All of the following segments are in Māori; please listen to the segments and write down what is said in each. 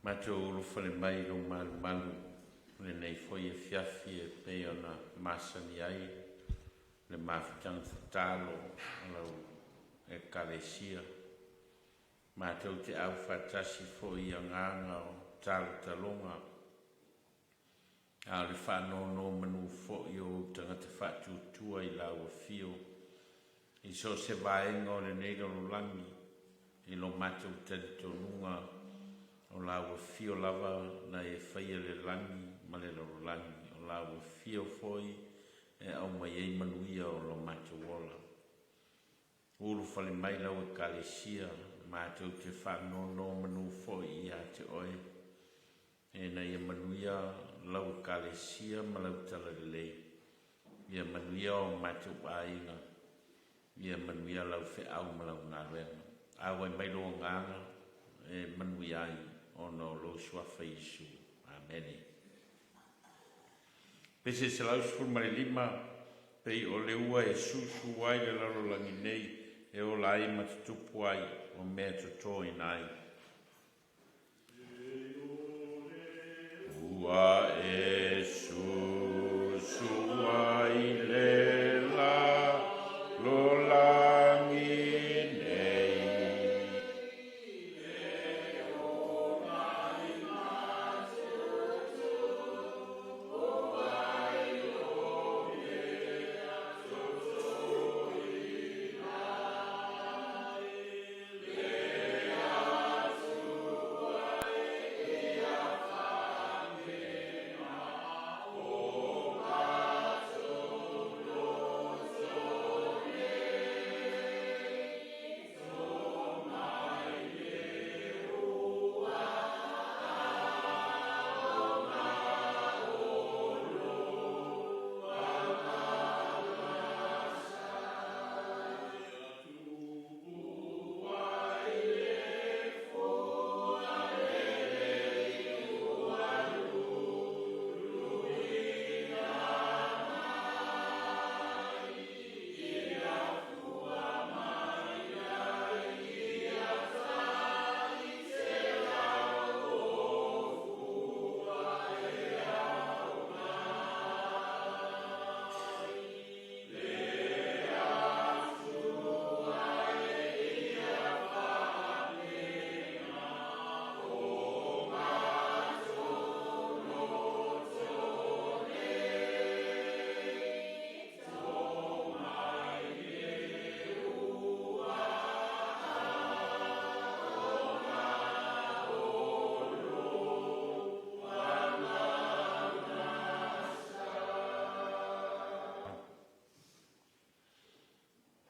Matou lufale mai lo malu le nei foi e fiafi e pe ona masani ai le mafitang fatalo alo e kalesia matou te au fatasi foi anganga o talo talonga a le whanono manu foi o tangata fatu tua I lau fio I so se vaenga o le nei lo langi I lo matou tali tonunga o lau fio lava na e whaia le langi ma le lo langi o lau fio foi e au mai ei manuia o lo matou ola ulu fale mai lau e kalesia matou te whanono manu foi I a te oe e na ia manuia lau e kalesia ma lau tala lei ia manuia o matou ainga ia manuia lau fe au ma lau ngā renga au e mai lo nganga e manuia ai ono lo swafa Isu. Amen. Pese se lau sifur mare lima, pei o le ua e susu ai le laro langi nei, e o lai matatupu ai, o mea toto I nai. Ua e susu ai le la, lo langi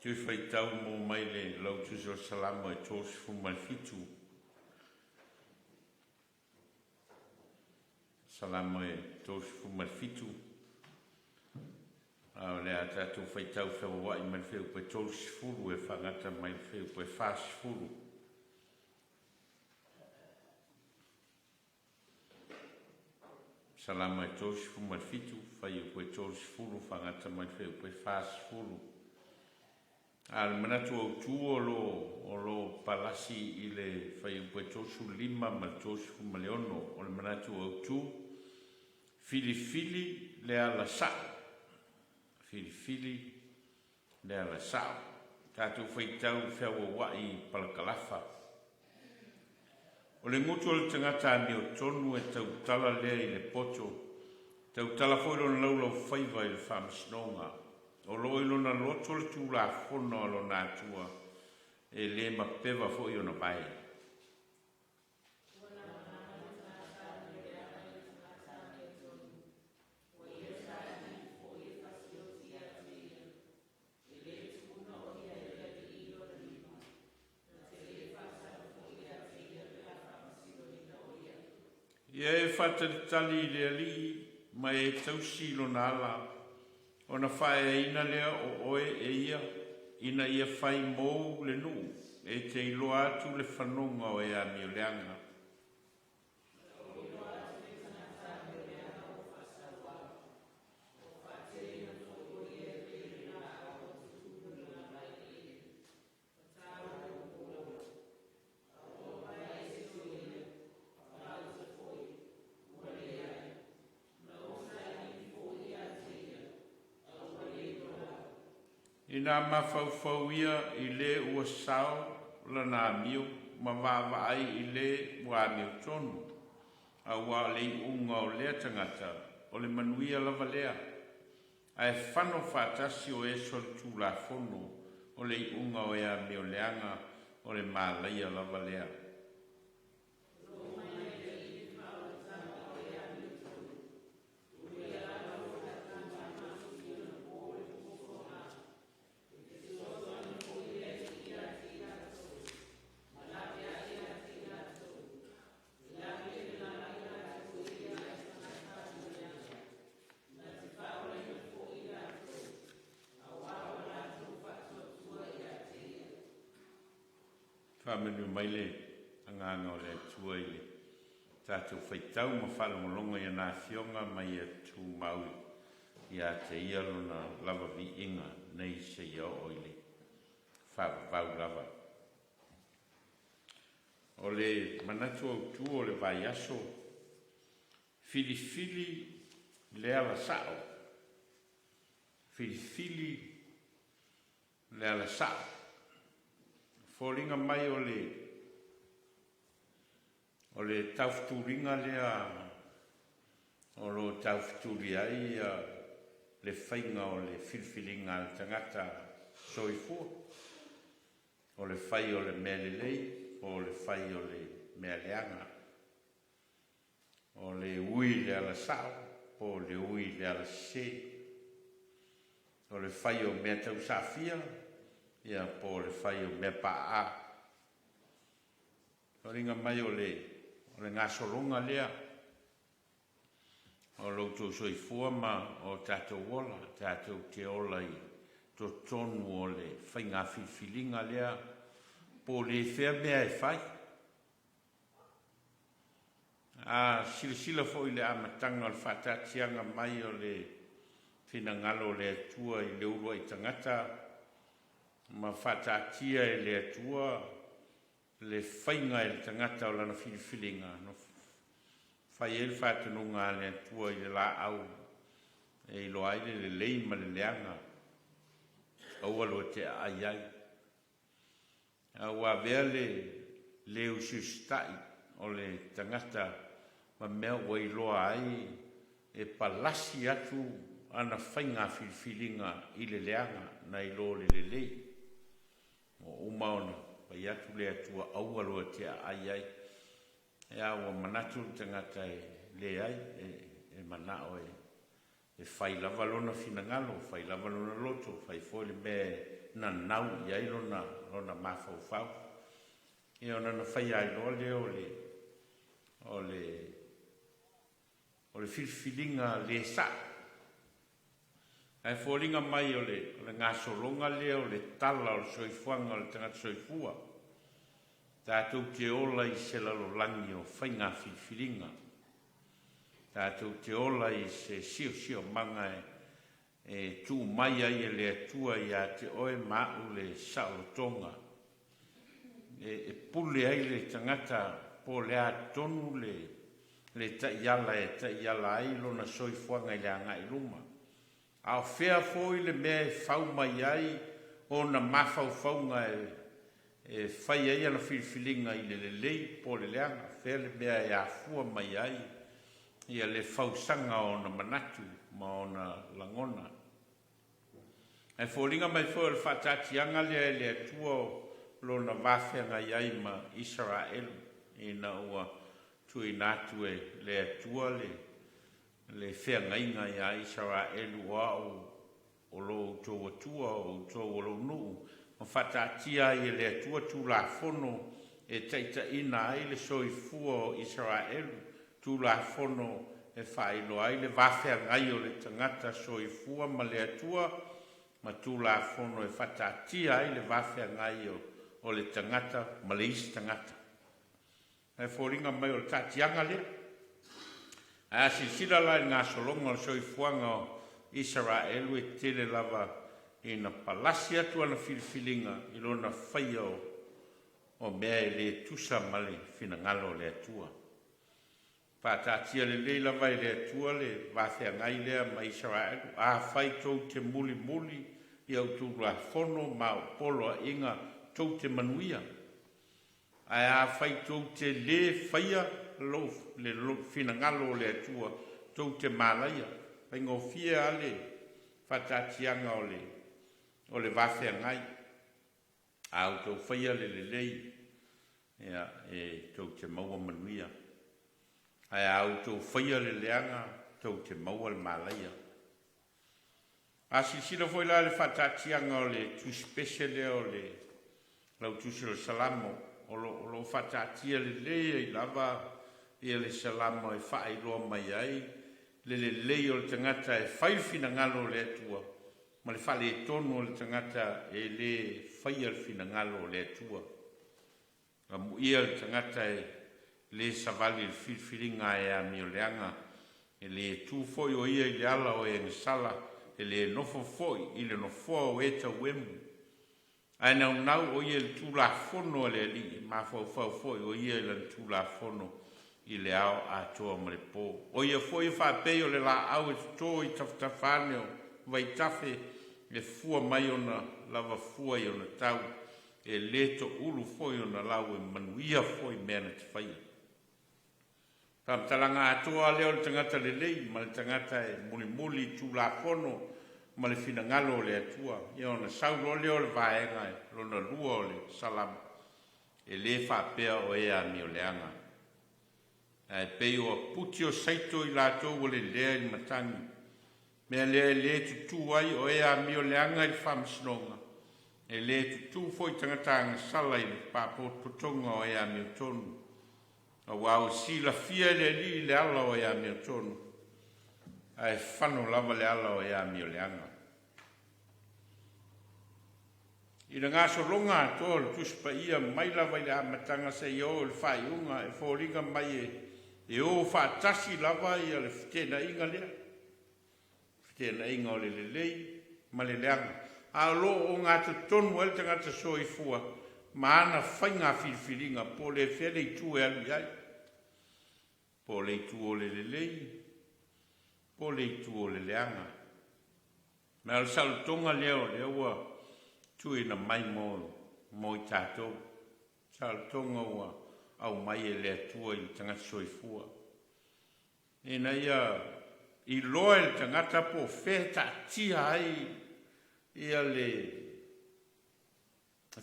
Tui whai tau mō mai le Lotu o salamo e tōsi fu malfitu. Salamo e tōsi fu malfitu. A le a tātou whai tau whawa I malfeu pe tōsi furu e whangata malfeu pe whāsi furu. Salamo e tōsi fu malfitu, whai o pe tōsi furu whangata malfeu pe whāsi furu. Al manatu o tuo o lo palasi I le whai upuetosu lima ma tosu maleono o le manatu o tu fili le ala sao fili le ala sao tātou whai tau whiawa wai palakalafa o le ngutu o le tangata ni o tonu e tau tala lea I le poto tau tala whoiro na laulau whaiva I le whamasnonga o lo ilo na loto le tu la fono lo natua e le ma peva fo io na bai Ie fata tali le ali ma e tausi lo na ala Ona whae ina lea o oe e ia, ina ia whai mou le nu, e te ilo atu le whanonga o e a mi o leanga. Ina mafaufau ia I le ua sao lana miu ma vavaai I le ua miu tonu. A ua le unga o lea tangata o le manuia lava lea. Ai whano whātasi o e sol tūla fono o le unga o ea miu leanga o le mālaia lava lea. Whamenu maile anganga o le tua I le tātou whaitau ma whalongolonga I nā whionga mai a tū maui I a te ia lona lava vi inga nei se ia o I le whawau lava. O le manatu au tū o le vai aso fili le ala sao. Fili le ala sao. Fōringa mai o le tauwhturinga lea o lo tauwhturi ai le whainga o le whilwhilinga le tangata soifua o le whai o le mea lelei o le whai o le mea leanga o le ui le ala sao o le ui le ala se o le whai o mea tau safia ia po le whai o mea paa. O ringa mai o le ngā solonga lea. O Lotu soifua ma o tātou ola, tātou te ola I to tonu o le whainga whiwhilinga lea. Po le whea mea e whai. Sila fo I le amatanga o le whatatianga mai o le whinangalo le atua I le urua I tangata. Ma whatatia e le atua le whainga e le tangata o lana whiwhilinga. No whai e le whatanunga le atua I le la au e ilo aile le leima le leanga. Aualo te ai ai. Awa vea le usustai o le tangata ma mea wa iloa ai e palasi atu ana whainga whiwhilinga I le leanga na ilo le lei. O umaona, pai atu le atua aualoa te ai ai. E awa manatu tangata le ai, e manao e whai lava lona finangalo, whai lava lona loto, whai fōle me na nau I ai lona mafau fau. E ona na whai ai loa le o le whiwhilinga le sa. Ai fōringa mai o le ngā solonga lea o le tala o le soifuanga o le tangata soifua. Tātou te ola I se lalolangi o whainga whiwhilinga. Tātou te ola I se sio manga e tū mai ai e le atua I a te oe mau le saolotonga. E pule ai le tangata po le a tonu le taiala e taiala ai lona soifuanga I le anga I luma. Ao whea fōi le mea e whau mai ai o na mawhau whaunga e whai ai ana whiwhilinga I le lei po le leanga. Whea le mea e a fua mai ai ia le whausanga o na manatu ma o na langona. E fōringa mai fōi le whatatianga lea le atua lo na wawhenga iai ma Israel I na ua tui nātu e le atua le whengainga I a Israel ua o lo tō atua o tō o lo nuu. Ma whatatia I le atua tū la fono e teita ina ai le soifua o Israel tū la fono e whailo ai le wawhengai o le tangata soifua ma le atua ma tū la fono e whatatia ai le wawhengai o le tangata ma le isi tangata. E fōringa mai o le tatianga lea. A sila lai ngā solonga o soifuanga o Israel e tele lava I na palasi atu ana whiwhilinga I lona whaia o mea e le tusa ma le whinangalo le atua. Pātātia le leila vai le atua le vāwhea ngai lea ma Israel. A whai tau te muli i au tulafono ma o polo a inga tau te manuia. Ai a whai tau te le whaia le finangalo le atua tau te malaia. Pai ngō fia ale whatatianga o le wawhea ngai. Au tau whaia le lei e tau te maua manuia. Ai au tau whaia le leanga tau te maua le malaia. A sisira foi la le whatatianga o le tu speciale o le lau tusi o salamo o lo whatatia le lea i lava i le salamo e whae loa mai ai le lei o le tangata e whaiwhina ngalo le atua ma le whale e tono o le tangata e le whaia le whina ngalo le atua a muia le tangata e le savali le whiwhiringa e a mioleanga e le tu foi o ia i le ala o e ngasala e le nofo foi i le nofo o e tau emu. Ai nau o ia le tulafono le li, ma fau foi o ia le tulafono i le ao a toa ma le pō. O ia foi whapei o le la au e tō i taftafane o vai tafe e fua mai ona lava fua i ona tau e leto ulu foi ona lau e manuia foi mena te whaia. Tamtalanga atoa leo le tangata le lei, ma le tangata e muli tulafono, ma le finangalo le atua. Ia ona saulo leo le vaenga e lona lua o le salama. E le whapea o ea mi o leanga. E pei o puti o saito i lātou o le lea i matangi. Mea le tutu ai o ea mi o leanga i le whamasnonga. E le tutu foi tangata anga sala i le pāpotonga o ea mi o tonu. A wau si la fia le li le ala o ea mi o tonu. Ai whano lava le ala o ea mi o leanga. I le ngaso longa ato le tuspa ia mai lava i le amatanga se i o le whaiunga e fōringa mai e o whaatasi lava i le whitena inga lea. Whitena inga o le lei ma le leanga. A lo o ngā tonu el tangata so i fua. Ma ana whainga whiriwhiringa po le where i tu e alu iai. Po le tu o le lei, po le tu o le leanga. Mea le salutonga leo ua tu e na mai mo i tātou. Salutonga ua au mai e le atua i tangata soifua. E na i loa le tangata po wheta tia ai ia le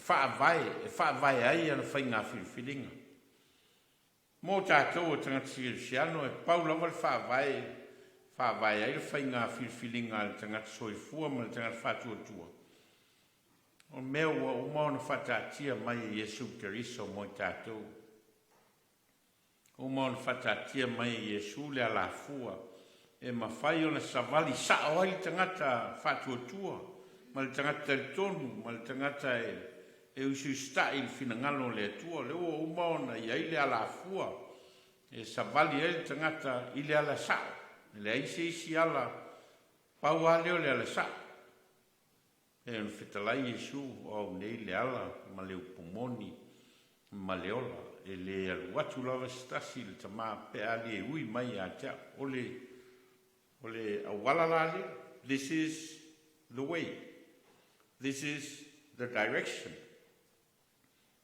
whaavai ai ana whainga whiriwhiringa. Mō tātou o tangata sirisiano e pau lava le whaavai ai le whainga whiriwhiringa le tangata soifua ma le tangata whatuatua. O mea ua umaona whatatia mai e Iesu Keriso mō tātou. Umaona whatatia mai e Iesu le alafua e mawhai o na savali sao ai le tangata whatuatua ma le tangata le tonu ma le tangata e usu stai il finangalo le atua le o umaona i ai le alafua e savali ai le tangata i le ala sao le aise isi ala pau a leo le ala sao e un fetalai Iesu o nei le ala ma le upumoni ma le ola e le aluatu lava stasi le tama pe ali e ui mai a tea o le awala la le this is the way, this is the direction.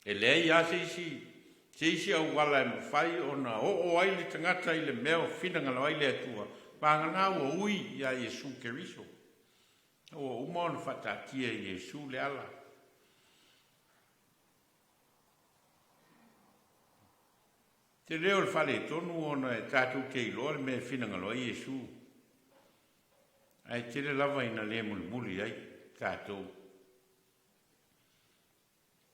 E lei a seisi au wala e mawhai o na o ai le tangata i le meo whinangalo ai le atua. Pāngana o ui ia Iesu Keriso. O umona whatatia Iesu le ala. Te reo le whale tonu ona e tātou ke iloa le mea whinangalo ai Iesu. Ai tere lava ina le muli ai tātou.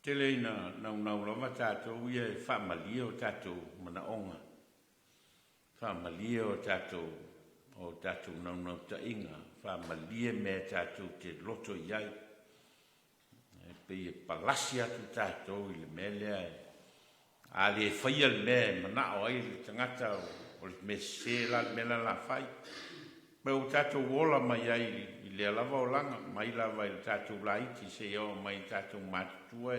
Tele ina nau lava tātou ia e whaamalia o tātou manaonga. Whaamalia o tātou nau ta inga. Whaamalia me tātou te loto iai. E pe e palasi atu tātou i le melea e. A le whaia le mea manao ai le tangata o le me sela le mela la whai. Meu tātou wola mai ai i le alava o langa, mai lava i le tātou laiti se o mai tātou mātutua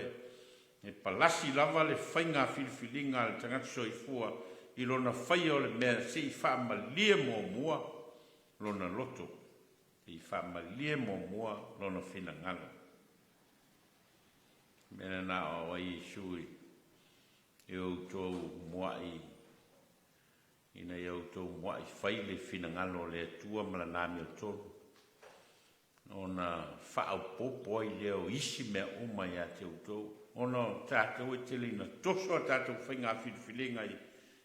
e palasi lava le whainga whiriwhiringa le tangata soifua i lona whaia o le mea se i whaamalia mua lona loto. i whamalie mo mua lona whinangalo. Mena na o ai sui e o tōu mua ina e o tōu mua whaile whinangalo le tua malanami o tōru. Ona whao popo i leo isi mea uma ia te utou. Ona tātou e tele ina toso a tātou whainga whiwhilinga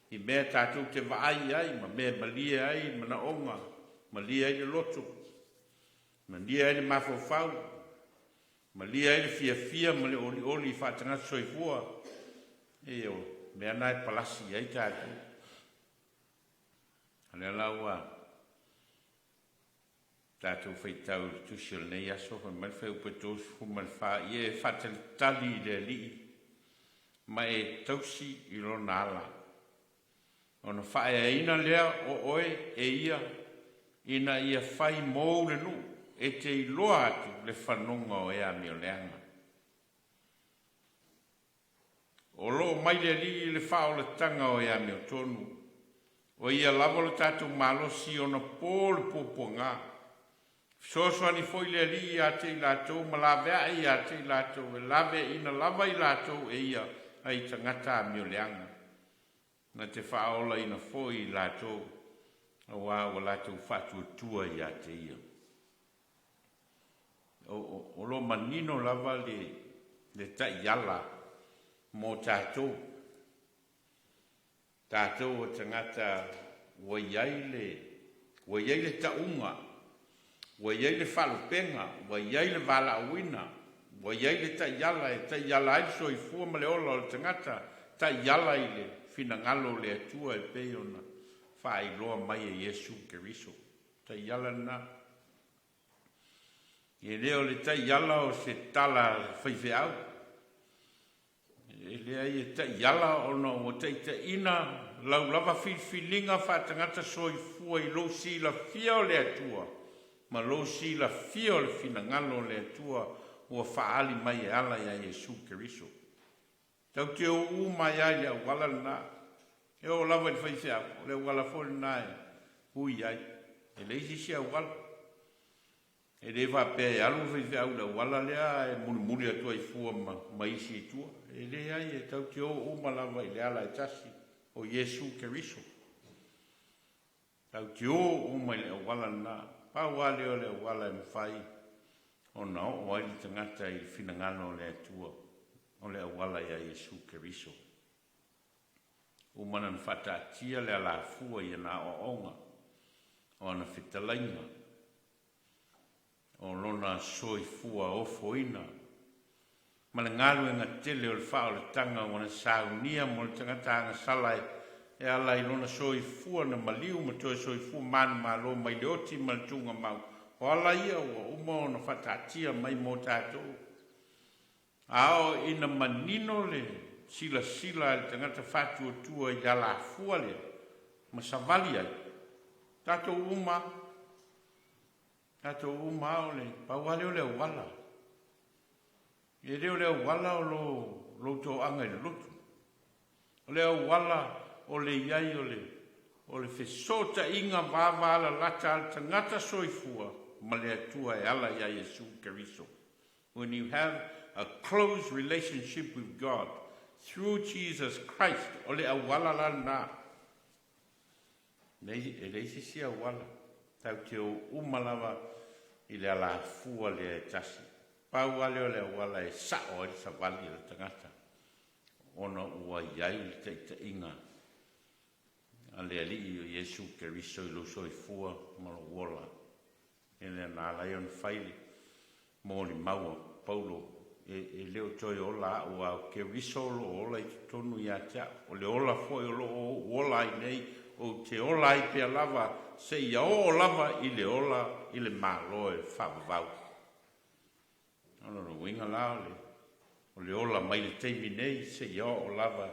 i mea tātou te vaai ai, ma mea malia ai, ma na onga, malia ai le lotu, malia ai le mafofau, malia ai le fia, ma le oli whātanga soifua. E o, mea nai palasi ai tātou. Hale alaua, tātou whaitau tusil nei aso, mai whau patos, mai wha, i e whatalitali le li, mai e tausi i lona ala. Ona whae ina lea o oe e ia, ina ia whai mou le nu, e te iloa atu le whanonga o ea mio leanga. O lo mai le li le whao le tanga o ea mio tonu, o ia lavo le tātou malosi ona pōle pōpō ngā. Sosoani foi le li a te lātou, ma lavea i a te lātou, e lave ina lava i lātou e ia ai tangata mio leanga. Na te whaola ina foi i lātou, a wā o lātou whātua tua i a te ia. O lo manino lava le tai ala mō tātou. Tātou o tangata waiai le taunga, waiai le whalupenga, waiai le Vailaauina, waiai le taiala, e taiala ai soifua ma le ola o le tangata, taiala i le finangalo le atua e peiona, whaailoa mai e Iesu Keriso. Taiala na. E leo le taiala o se tala whaiwheau. E lea i e taiala o no o teita ina, lau lava whiwhilinga whatangata soifua i lo si la fia o le atua. Ma lo si la fia o le finangalo le atua ua whaali mai e ala ia Iesu Keriso. Tau te o mai ai le wala na. E o lava i whaiwhea, le wala fōle na e hui ai. E leisi si a wala. E le whapea e alu whaiwhea le wala lea e muli atua i fua ma isi i tua. E le ai e tau te o lava i le ala e tasi o Iesu Keriso. Tau te o mai le wala na. Pāua leo le wala e mwhai o na o ai tangata i finangano le atua o le wala ia Iesu Keriso. O mana na whataatia le ala fua i na o onga o na whitalainga o lona soifua o foina. Ma le ngalu e ngatele o le whao le tanga o na saunia mo le tangata anga salai e ala i lona soifua na maliu ma toi soifua manu malo mai le oti ma le tunga mau. O ala ia o uma o na whataatia mai mo tātou. Ao ina manino le sila le tangata whatua tua i ala fua le ma savali ai. Tātou uma o le paua leo le wala. E leo le wala o lo tō anga i le lotu. O leo wala o le iai o le whesota inga vāvala lata al tangata soifua ma le atua e ala ia Iesu Keriso. When you have a close relationship with God through Jesus Christ, o le awala la na. E leisi si awala. Tau te o umalawa i le ala fua le tasi. Pau ale o le awala e sao e sa vali le tangata. Ona ua iai te inga. Ale ali i Iesu Keriso i lo soifua ma lo wola. E le na laion whaili mo li maua Paulo e leo toi ola ua Keriso lo ola i tonu i atea. O le ola foi o lo ola i nei o te ola i pia lava se ia o lava i le ola i le malo e whavavau. Ono no winga lao o le ola mai le teimi nei se ia o lava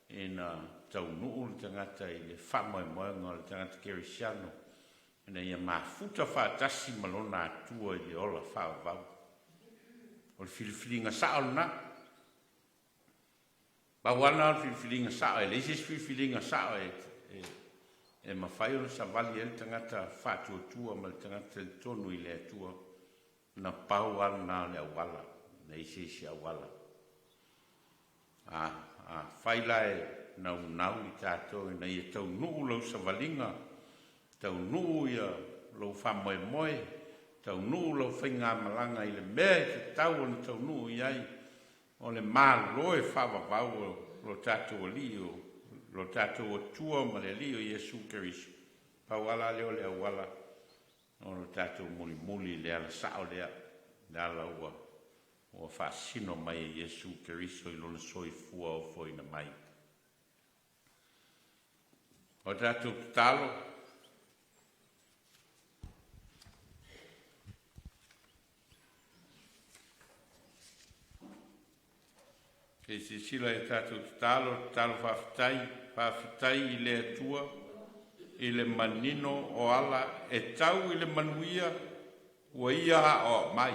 e na tau nuu le tangata i le whama e moenga le tangata Kerisiano. E na ia mafuta whaatasi malona atua i le ola whavavau. O le filifilinga sao na. Bawana o le filifilinga sao e le isis filifilinga sao e mawhai o sa vali e tangata whātua ma le tangata le tonu I le atua na pau ala na le awala, na isi awala. Vailaau na unau I tātou na ia tau nuu lau sa valinga, tau nuu ia lau whamoe moe, tau nuu lau whainga malanga I le mea te tau ana tau nuu iai, o le māloe whawawau lo tātou alio, lo tātou atua ma le alio Iesu Keriso. Pau ala leo le awala, o lo tātou muli le ala sao lea, le ala ua, o whaasino mai Iesu Keriso I lona soifua o foina mai. O tātou talo, ke se sila e tātou talo whawhitai I le atua, I le manino o ala, e tau I le manuia, ua ia o mai.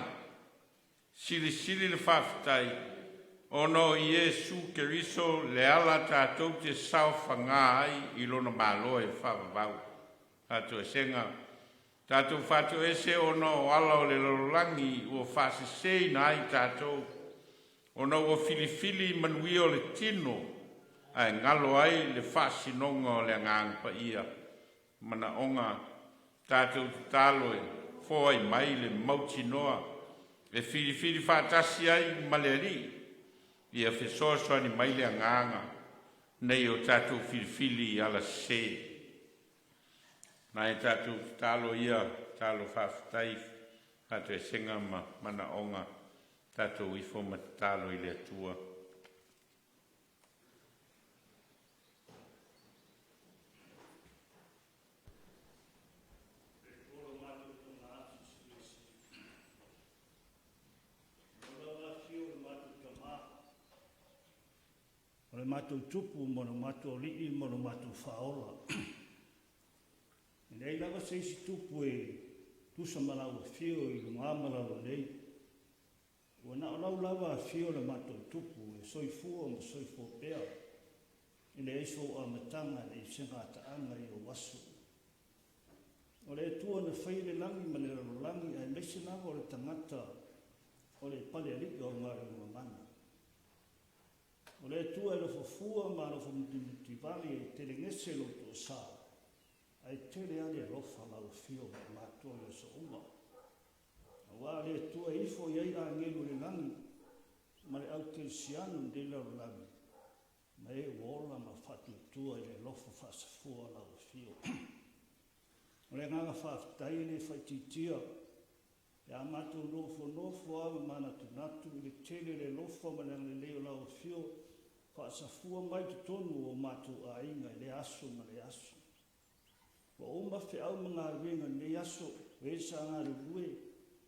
Sili le whawhitai, ono Iesu Keriso le ala tātou te sao whanga ai I lona māloa e whawawau. Tātou e senga, tātou whātou ese ono o ala o le lololangi ua whasesei na ai tātou. Ono o filifili manuia o le tino, ai ngalo ai le whasinonga o le ngangpa ia. Mana onga tātou taloe, fōai mai le mautinoa, le filifili whātasi ai maleri, ia whesoasoa ni mai le nganga, nei o tātou filifili ala se. Nai tātou talo ia, talo whawhitai, tātou e senga mana onga, tātou I fō matatalo I le atua. O le mātou tupu mo le mātou li'i mo le mātou whaola. Nei lawa seisi tupu e tusa malau whio I lunga malau nei. Ua na olau lawa whio le mātou tupu e soifua ma soifua pēa. I le eiso a matanga e senga taanga I o wasu. O le tua na whaile langi ma le langi ai mese nawa o le tangata o le pale aliki o ngare ua mana. O le tua e lo fufua ma lo fumitivali e tele ngese lo to sa. Ai tele ale rofa lau fio ma mātua le so uma. Wa le tua ifo iai a ngelu le langi ma le au te sianu de lau langi. Ma e wola ma fatu tua i le lofo fasafua lau fio. O le nganga whaftai le whaititia. E a mātua nofo awa mana tunatu I le tele le lofo ma le leo lau fio. Whaasafua mai te tonu o mātou a inga le aso ma le aso. Wa o mawhi au mga renga le aso, e sa ngā rue,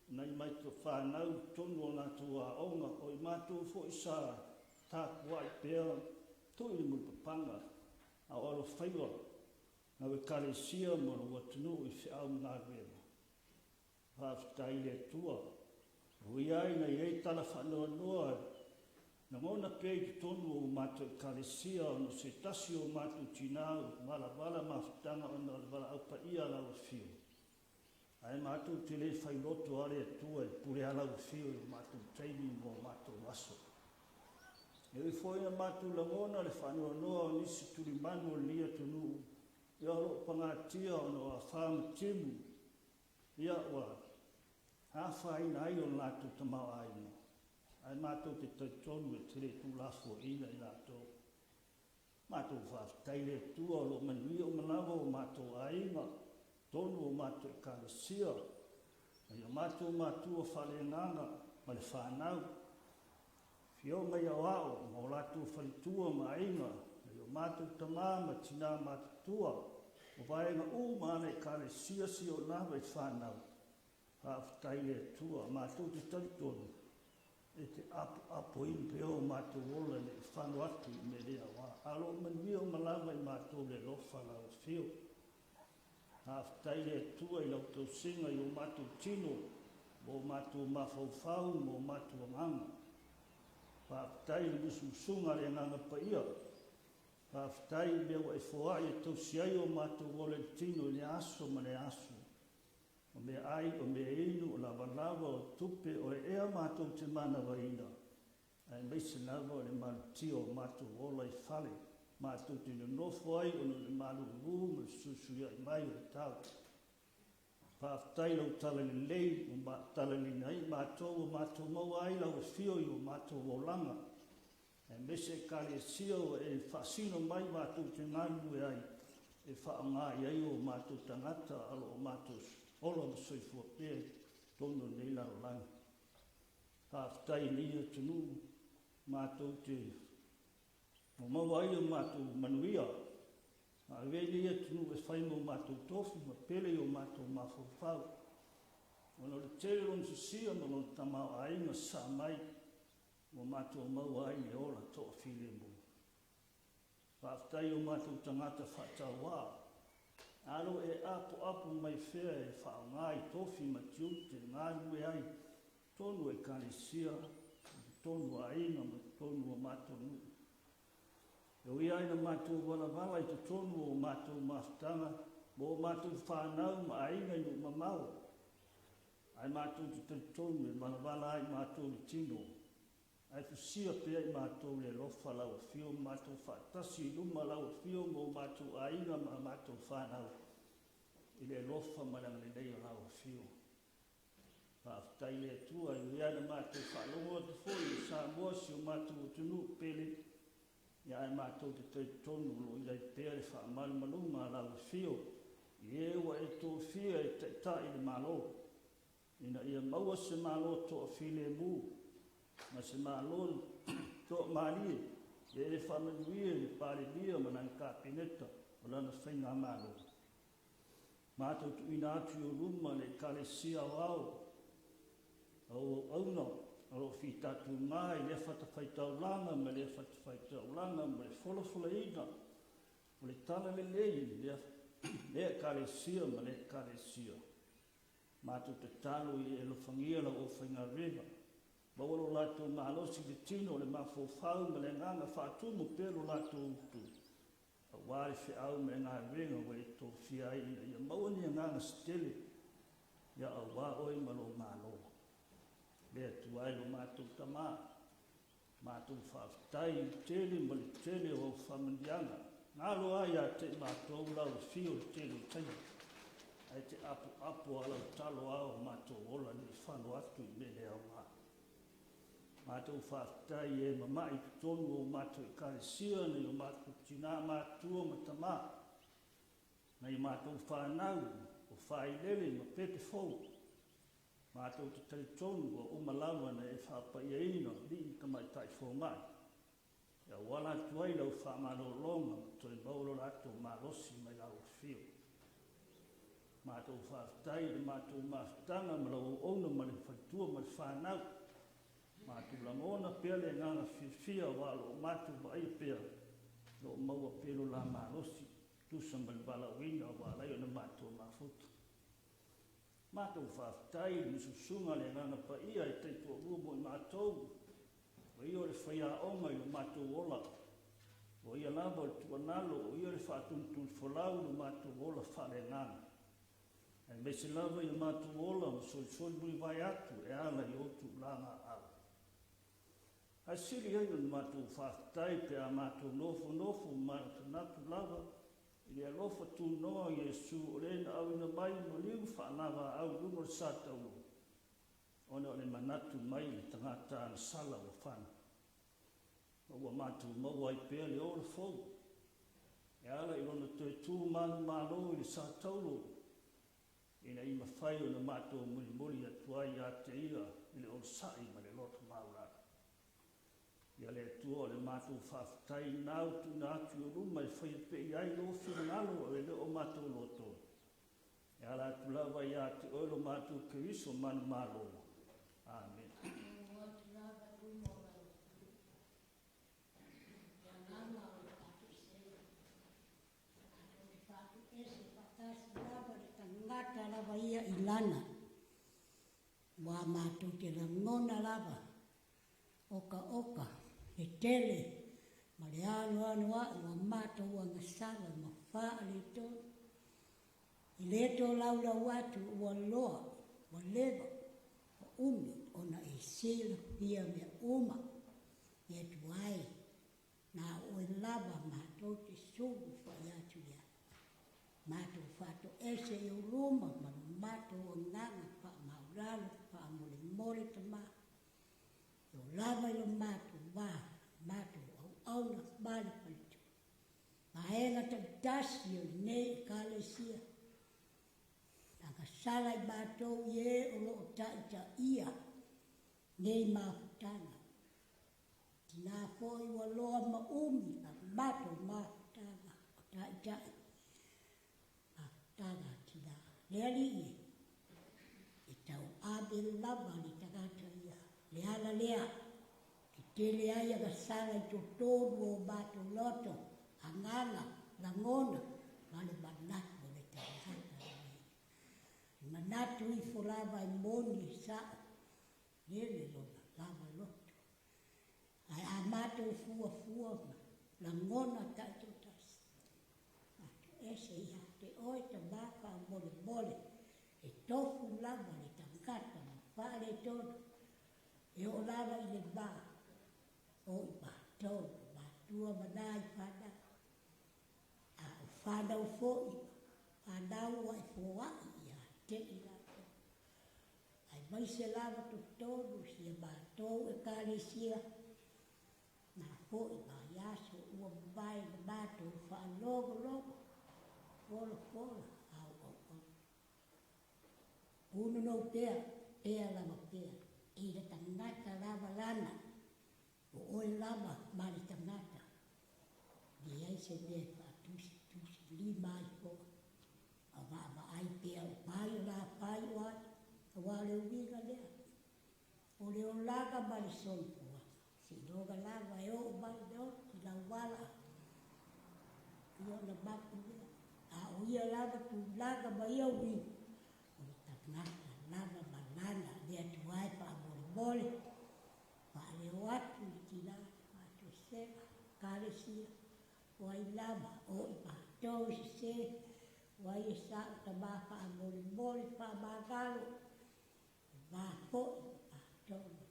nai mai to whanau tonu o nātou a onga, o I mātou fo I sa tākua I pēa, to I mo papanga, a oro whaiwa, na we kare sia mo na watunu I whi au mga renga. Whaftai le tua, hui ai na I tala whanua noa, na ngona pei ki tonu o mātou karesia o no se tasi o mātou tinau, wala mawhitanga o na wala aupa ia lau whio. Ai mātou te le whai loto are atua e pure alau whio o mātou training o mātou aso. E ui fōina mātou langona le whanua noa o nisi turi manu o lia tunu. Ia ro pangatia o no a whāma timu. Ia wa hawha ina ai o nātou tamau aina. Ai mātou te taitonu e tere tū lafo ina I lātou. Mātou whaftai le tua o lo manui o manawa o mātou ainga, tonu o mātou e kāresia. Ai o mātou o whale nganga, ma le whanau. Whio mai au ao, ma o lātou whalitua ma ainga. Ai o mātou tamā ma tina mātua. O vaenga mana e kāresia si o nawa I whanau. Whaftai le tua, mātou te taitonu. E te apo I peo mātou ola le whanu atu I me rea wā. Alo manui o malawa I mātou le lofa lau whio. Haftai le tua I lau tau singa I o mātou tino, o mātou mawhauwhau, o mātou nganga. Haftai le musunga le nganga pa ia. Whawhitai mea wa e whoa e tau siai o mātou volentino le aso ma le aso. O mea ai, o mea inu, o lava lava, o tupe, o e ea mātou te mana waina. Ai meise lava o le malutio o mātou ola i whale. Mātou te nofo ai, o le malu rūma, le susuia i mai o le tau. Whawhitai lau tala le lei, o tala le nei, mātou mau ai lau e whio i o mātou o langa. E mese kare sia o e whaasino mai mātou te ngānu e ai, e whaanga i ai o mātou tangata alo o mātou olo ma soifua pēr, tono nei lau langa. Whawhitai nia tunu, mātou te mau ai o mātou manuia, a nia tunu e whaimo mātou tofu, ma pele o mātou mawhawhau. Ono le tere ron sisia ma lon tamau ainga sa mai, o mātou mau ai le ola toa while mo. Whawhitai o mātou tangata whatau wā. Aro e apo mai whea e whaongai tofi ma tiute ngānu e ai. Tonu e karesia, tonu a inga ma tonu o mātou nu. E ui aina mātou wala i te tonu o mātou mawhtanga, mo mātou whanau ma ainga i o mamau. Ai mātou te tonu e wala ai mātou le tino. Ai fusia pea i mātou le lofa lau fio, mātou whaatasi i luma lau fio, mo mātou ainga ma mātou whanau. I le lofa marang le nei o lau fio. Whawhitai le tua i uiana mātou whalongo te fōi i sa moasi o mātou o tunu pele. Ia ai mātou te tonu lo i lai pea le whaamalu maluma lau fio. I ewa e tō fia e te ta i le malo. Ina ia maua se malo tō file mū. Ma se mālon tō mālie, e whamanuia i pāre lia manang kāpeneta o lana whainga mālon. Mātou tu ina atu o ruma le kare sia o au, au auna, au whitatu mai, le whatawhaitau langa, ma le whatawhaitau langa, ma le wholofola ina, o le tala le lei, le kare sia, ma le kare sia. Mātou te talo i e lofangia la o whainga rewa. Bawalo lato malosi le tino le mafofau me le nganga whaatumu pero lato utu. A wari whi au me ngā renga wei tō whiai ia mawani a nganga stele. Ia a wā oi malo malo. Lea tuai lo mātou tamā. Mātou whawhitai tele ma le tele o whamandianga. Ngālo ai a te mātou lau whio le tele o taia. Ai te apu ala talo au mātou ola ni whanu atu I me le au mā. Mātou whawhitai e mamai ki tonu o mātou e karesia nei o mātou tina mātua ma tamā. Nei mātou whanau o whailele ma pepe fau. Mātou te tari tonu o umalawa na e whapai e ina li I kamai tai fau mai. Ia wala tuai lau whamaro longa ma toi mauro lato marosi mai lau whio. Mātou whawhitai e mātou mawhtanga ma lau ona ma le whaitua ma le whanau. Mātou langona pea le ngana whiwhia walo o mātou ba ai pea lo maua pelo la marosi tusa ma le Vailaau walai o na mātou mafuta. Mātou whawhitai ni susunga le ngana pa ia e teitua uomo I mātou. O ia le whaia onga I o mātou ola. O ia lava le tuanalo o ia le whātuntun wholau no mātou ola whare ngana. E mese lava I o mātou ola ma soi mui vai atu e ala I otu langa au. Ai siri ai o mātou whawhitai pe a mātou nofo mātou natu lava I le alofa tū noa Iesu o rena au ina mai no liu whaanawa au rungo sātau. Ona o le manatu mai le tangata ana sala o whana. Ua mātou maua I pēr le ora fau. E ala I rona toi tū manu mālo I le sātaulo. Ina I mawhai o na mātou muri atuai a te ia I le ora sai ma le loto maurara. Ia le tua o le mātou whawhitai nāu tu nātu o ruma I whai pe I ai lo whingalo o le o mātou loto. E ala tu lawa I a te oilo mātou kiriso manu mālo. Amen. Ngata lava ia I lana. Wa mātou te ramona lava. Oka. Le tele, Ma le anu ua mātou anga sala ma wha le tō. I le tō lau atu ua loa, ua lewa, o umi, ona e sila pia mea uma. Ia tu ai, nā oe lava mātou te sūgu whai atu ia. Mātou whato ese i uruma, manu mātou o nganga wha mauralo, wha mole mole ta mā. Yo lava i lo mātou wā, mātou au auna mali palitu. Ma henga ta tasi o nei kālesia. Naka sala i mātou ie o loo taita ia, nei māwhutanga. Nā fōi wa loa ma umi a mātou māwhutanga o taita ia. Tāga tina leali i. I tau abe lava ni tagata ia. Leala lea. Ki te lea ia ka sara i tō tōru o mātou loto. Anganga, langona, male manatu le tagata ia. Manatu i fo lava i moni sa. Lele lona, lava loto. Ai a mātou fua, langona taito tasi. Ese ia. Te oi ta maka mole, e tofu lava le tangata, wha le tono, e o lava i le mā, o i mātou, mātua manai whana, a o whanau fōi, whanau ai fōai ia, te i lato. Ai mai se lava to tono, si a mātou e kāre sia, nā fōi mā yaso, ua mai le mātou, wha logo, Fola, au. Uno no pea lava pea. I le tangata lava lana. O oe lava mali tangata. Ni ai se mea wha tusi, li mai po. A wā ai pea o pai o la pai o ai. A wā leo winga lea. O leo laga mali soni pua. Si loga lava e o mali leo, ki la wala. Ki o na mapu lea. A o ia lava tu laga ma ia ui. O le tangata lava ma lana lea tu ai pa mole. Pa leo atu i tina, pa tu seka, kare sia. O ai lava, o i pa tau i se. O ai e sa o ta mā pa mole, pa mā galo. Mā po i pa tau.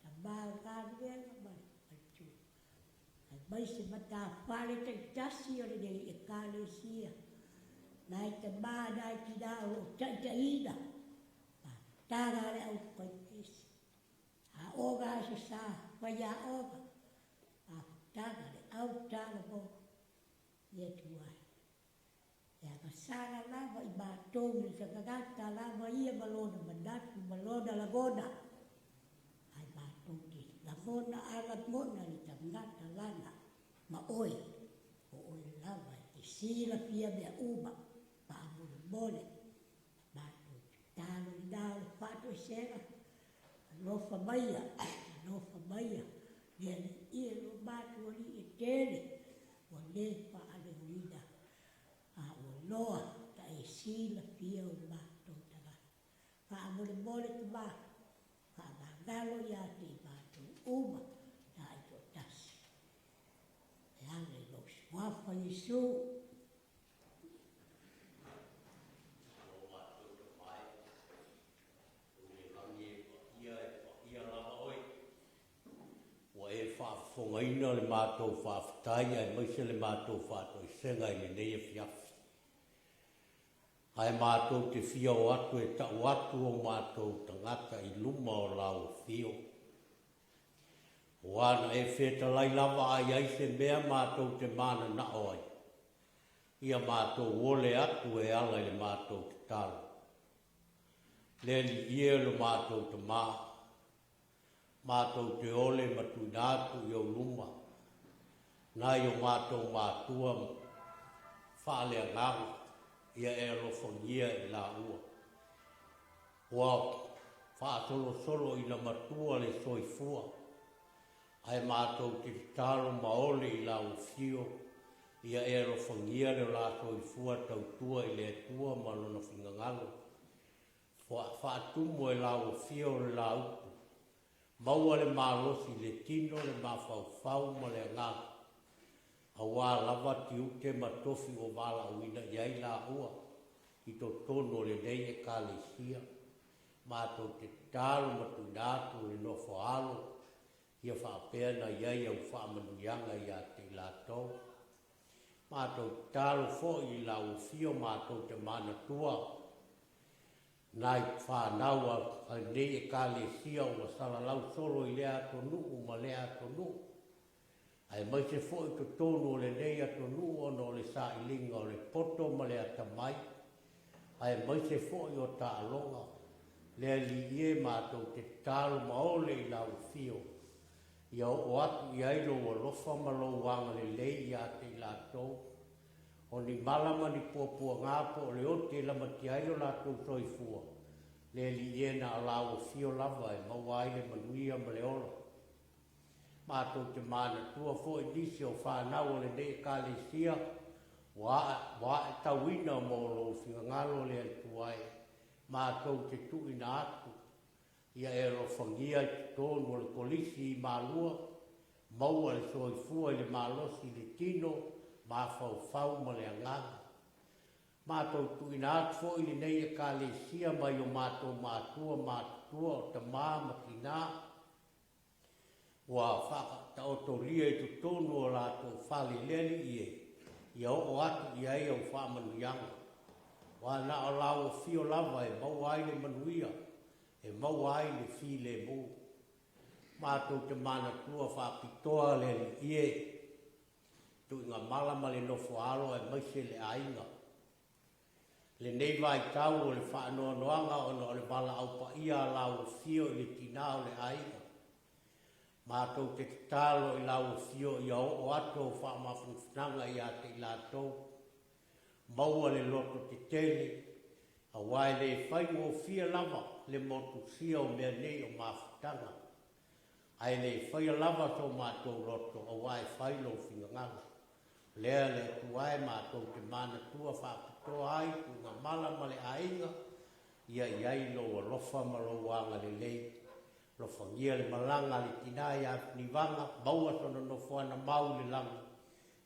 Ta mā galo ea ma tu. Ai mai se mata whare te tasi o le nei e kare sia. Nai te mā, nai ki nā o taita ina. Tāra le au kai pesi. A oga se sā, whai a oga. A tāra le au tāra mo. Ia tuai. Ia ka sāra lava i mātou ni ka kagata lava ia malona manatu, malona lagona. Ai mātou ki lagona a lagona ni tangata lana. Ma oe, o oe lava i sila pia mea uma. Mole, mātou, tālo i nāo, whātou i sera, lofa maia, lea ni ia lo mātou ali e tere, o le whaare huida, a o loa, ta e sila pia o mātou tanga. Whaamole te mā, whaamangalo i ate i mātou uma, ta i to tasi. E ale lo swafa Jesu, whafongaina le mātou whawhataia e maise le mātou whātou i senga i le nei e whiawhi. Ai mātou te whia o atu e tau atu o mātou tangata i luma o lau whio. O ana e wheta lai lava ai ai se mea mātou te mana na oi. Ia mātou ole atu e ala i le mātou te talo. Le li ia le mātou te maa. Mātou te ole matuinatu i o luma. Nai o mātou mātua whaalea ngaru. Ia e alofongia i la ua. Wa whaatolo solo i na matua le soifua. Ai mātou te talo maole i la ufio. Ia e alofongia le la soifua tautua i le tua malona whingangalo. Whaatumo e la ufio le la upu. Maua le malosi le tino le mawhauwhau ma le ngāku. a wā lava ti ute matofi o Vailaau ina iai la ua i to tono le nei e kalesia mātou te tālo matuina atu le nofo alo ia whaapea na iai au whaamanuianga ia te lātou mātou tālo fo i la ufio mātou te manatua nai whanau a nei e kalesia o salalau solo i lea tonu o ma lea tonu ai mai se fo i to tono le nei a tonu o no le sa ilinga o le poto ma lea tamai ai mai se fo i o ta alonga le li ie mātou te tālo maole i la ufio ia o atu i ailo o lofa malo wanga le lei ia te lātou o ni malama ni pōpua ngāpo o le o te lama ti ailo lātou soifua le li ie na ala ufio lava e mawai le manuia ma le ola mātou te mana tua fo i nisi o whanau o le nei kalesia wa e tauina mo lo whiga ngalo le tuai mātou te tuina atu ia e lo whangia i te tonu o le kolisi i mālua maua le soifua i le mālosi le tino mawhau ma le anganga mātou tuina atu fo i le nei e kalesia mai o mātou mātua o te māmatina wa whaka ta otoria i te tonu o lātou whali leli ie ia o atu i ai au whaamanuianga wa na o lau fio lava e mau ai le manuia e mau ai le fi le mu mātou te mana tua whapitoa le ie tu inga malama le nofo alo e maise le ainga le nei vai tau o le whaanoa noanga o no le Vailaau pa ia lau fio i le tinao le ainga mātou te tālo i lau fio i o ato whaamafunfunanga i a te i lātou maua le loto te tele a wai le whai o fia lava le motu sia o mea nei o mawhutanga ai le whai lava so mātou loto a wai whai lo whinganga lea le tuai mātou te mana tua whapitoa ai tu ngā malama le ainga ia iai lo a lofa malo wanga le lei lo whangia le malanga le tinai a niwanga maua sono no whana mau le langa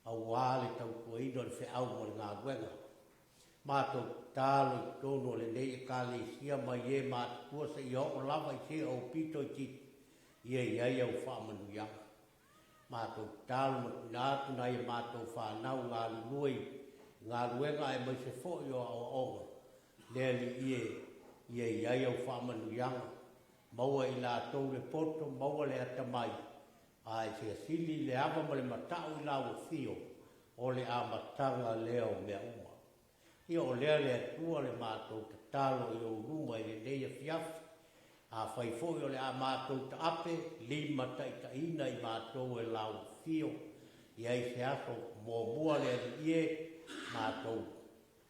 a wale tau kua ino le wheau mo le ngā ruenga. Mātou tālo i tono le nei e kalesia mai e mātua sa i o lava i se o pito i titi i e iai au whaamanuianga. Mātou tālo matunatu na i mātou whanau ngā lunui ngā ruenga e mai se fo i o onga. Lea li i e iai au whaamanuianga. Maua i la tau le poto, maua le atamai. Ai se asili le ava ma le matau i la o fio, o le amatanga leo mea uma. I o lea le atua le mātou te talo i o ruma i le neia fiafi, a whaifoi o le a mātou te ape, lima taita ina i mātou e la o fio, i ai se aso mō mua le ie mātou.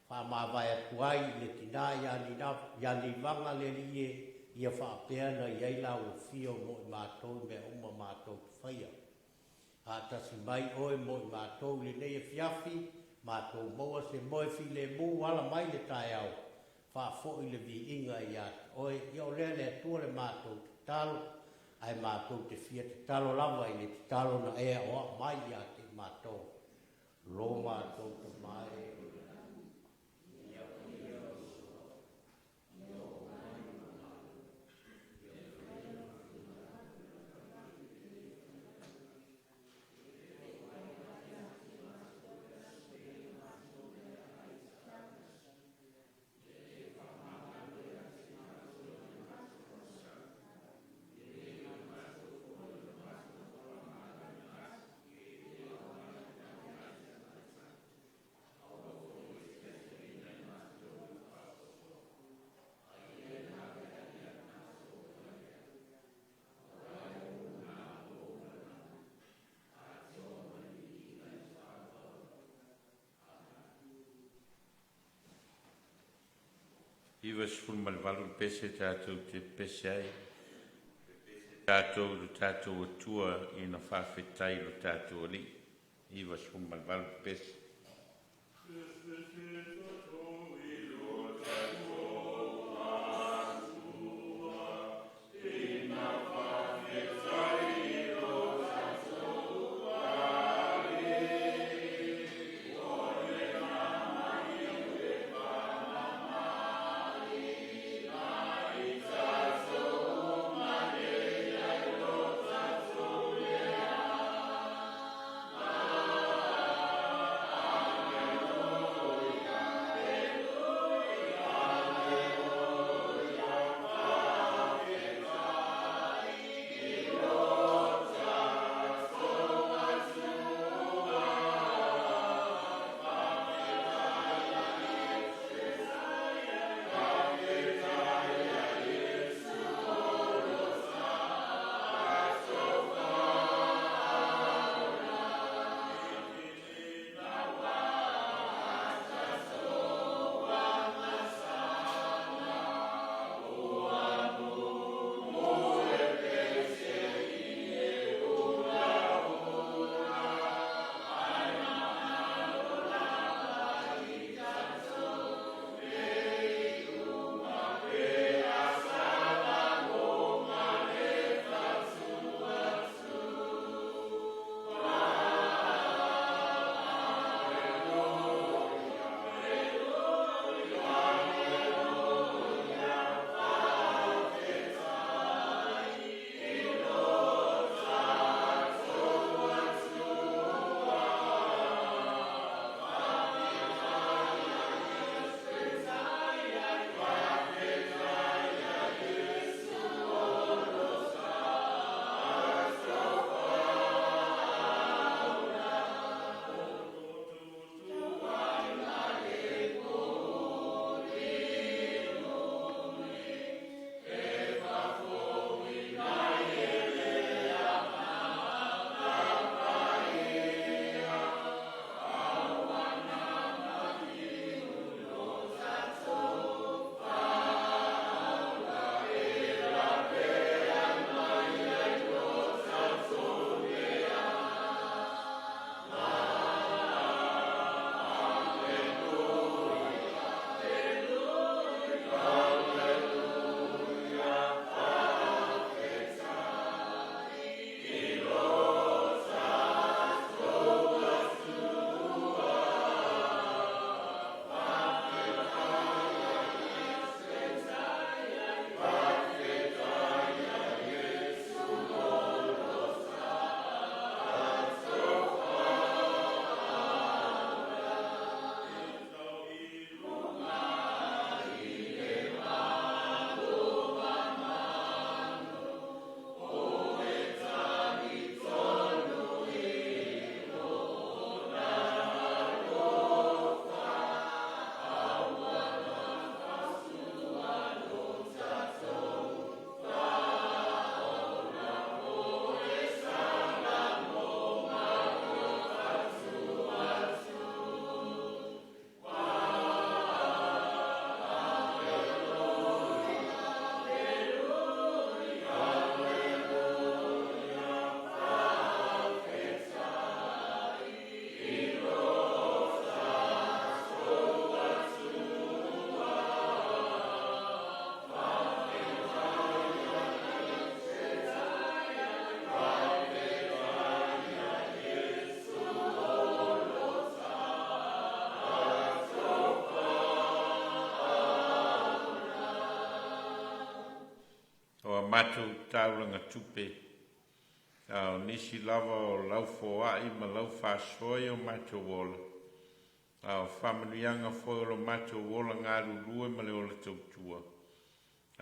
Whamawai atuai le tina yani vanga le ie, ia whaapea na iai la o fio mo i mātou mea uma mātou te whaia. A tasi mai oe mo i mātou le neia fiafi, mātou moa se moe fi le mū wala mai le tai au. Whaafo i le vi inga i ata. Oe, ia o lea le atua le mātou te talo, ai mātou te fia te talo lava i le te talo na ea oa mai i ata i mātou. Lo mātou te mai. Iwa sifuru malivalu pese tātou te pese ai. Tātou atua i na whawhetai lo tātou ali. Iwa sifuru malivalu pese. mātou tauranga tupe. Au nisi lava o lau foai ma lau whasoi o mātou wola. Au whamanuianga foi o mātou wola ngā rurue ma leo le tautua.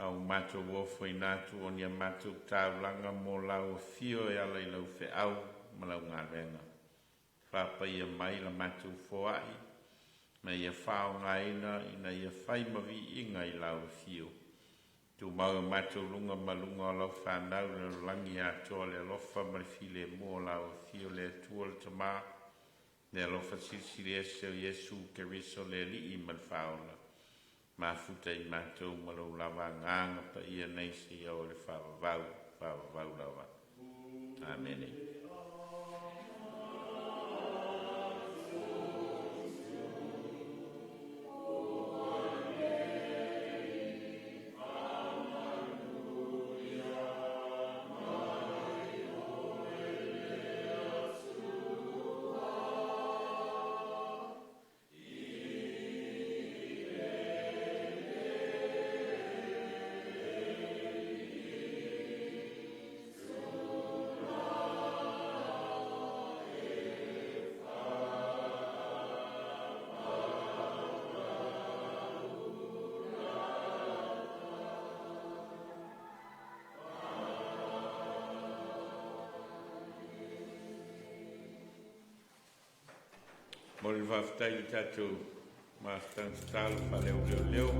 Au mātou wofo i nātu o nia mātou tauranga mo lau fio e ala i lau fe au ma lau ngā renga. Whapai mai la mātou foai. Ma ia whao ngā ina ia whai mawi inga i lau fio. Tu mau mātou lunga malunga o lau whanau le langi atoa le alofa ma le file mua lau fio le atua le tamā. Le alofa silsili ese o Yesu ke riso le li i ma le whaola. Ma futa i mātou ma lau lawa nganga pa ia neisi au le whawavau lawa. Amen. Mo le whaftai le tatou ma stanstalo pa Leoleo.